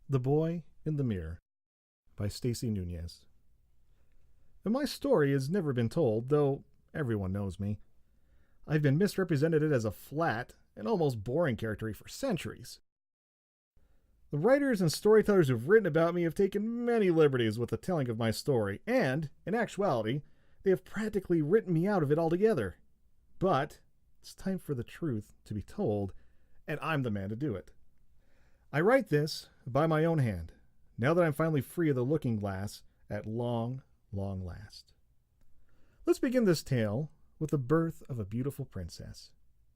The Boy in the Mirror by Stacee Nunez. And my story has never been told, though everyone knows me. I've been misrepresented as a flat and almost boring character for centuries. The writers and storytellers who've written about me have taken many liberties with the telling of my story, and, in actuality, they have practically written me out of it altogether. But it's time for the truth to be told, and I'm the man to do it. I write this by my own hand, now that I'm finally free of the looking glass at long, long last. Let's begin this tale with the birth of a beautiful princess.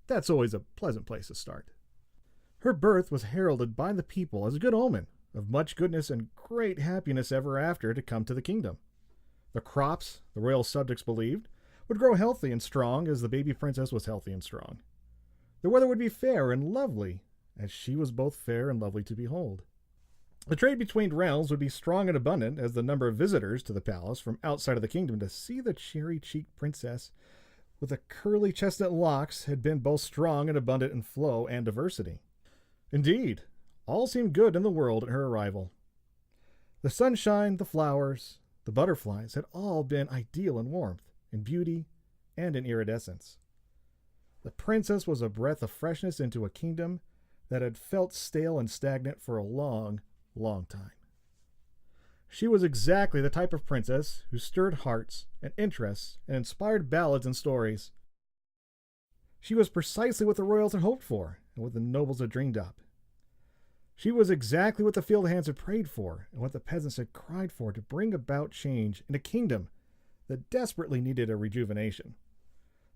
That's always a pleasant place to start. Her birth was heralded by the people as a good omen of much goodness and great happiness ever after to come to the kingdom. The crops, the royal subjects believed, would grow healthy and strong as the baby princess was healthy and strong. The weather would be fair and lovely, as she was both fair and lovely to behold. The trade between realms would be strong and abundant, as the number of visitors to the palace from outside of the kingdom to see the cherry-cheeked princess with the curly chestnut locks had been both strong and abundant in flow and diversity. Indeed, all seemed good in the world at her arrival. The sunshine, the flowers, the butterflies had all been ideal in warmth, in beauty, and in iridescence. The princess was a breath of freshness into a kingdom that had felt stale and stagnant for a long, long time. She was exactly the type of princess who stirred hearts and interests and inspired ballads and stories. She was precisely what the royals had hoped for and what the nobles had dreamed up. She was exactly what the field hands had prayed for and what the peasants had cried for to bring about change in a kingdom that desperately needed a rejuvenation.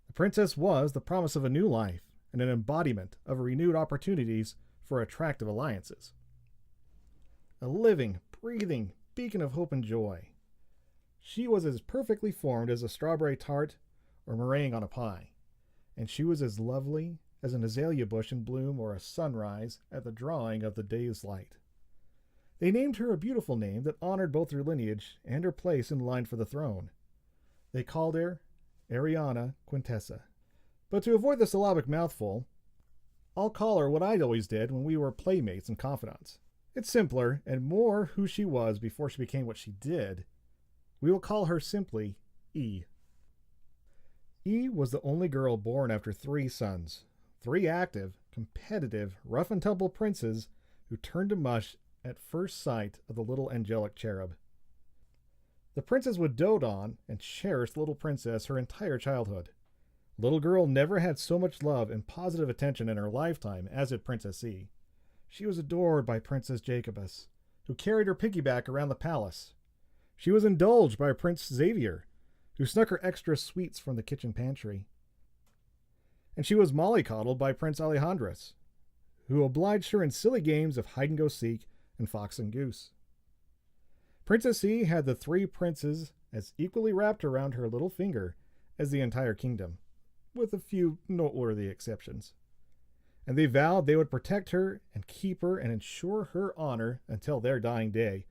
The princess was the promise of a new life and an embodiment of renewed opportunities for attractive alliances. A living, breathing beacon of hope and joy. She was as perfectly formed as a strawberry tart or meringue on a pie, and she was as lovely as an azalea bush in bloom or a sunrise at the drawing of the day's light. They named her a beautiful name that honored both her lineage and her place in line for the throne. They called her Ariana Quintessa. But to avoid the syllabic mouthful, I'll call her what I always did when we were playmates and confidants. It's simpler and more who she was before she became what she did. We will call her simply E. E was the only girl born after 3 sons, 3 active, competitive, rough and tumble princes who turned to mush at first sight of the little angelic cherub. The princess would dote on and cherish the little princess her entire childhood. Little girl never had so much love and positive attention in her lifetime as did Princess E. She was adored by Princess Jacobus, who carried her piggyback around the palace. She was indulged by Prince Xavier, who snuck her extra sweets from the kitchen pantry. And she was mollycoddled by Prince Alejandrus, who obliged her in silly games of hide-and-go-seek and fox and goose. Princess E had the 3 princes as equally wrapped around her little finger as the entire kingdom, with a few noteworthy exceptions. And they vowed they would protect her and keep her and ensure her honor until their dying day,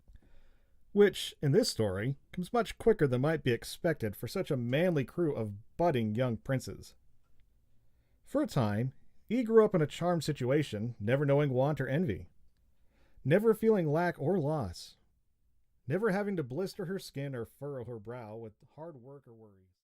which, in this story, comes much quicker than might be expected for such a manly crew of budding young princes. For a time, E grew up in a charmed situation, never knowing want or envy, never feeling lack or loss, never having to blister her skin or furrow her brow with hard work or worries.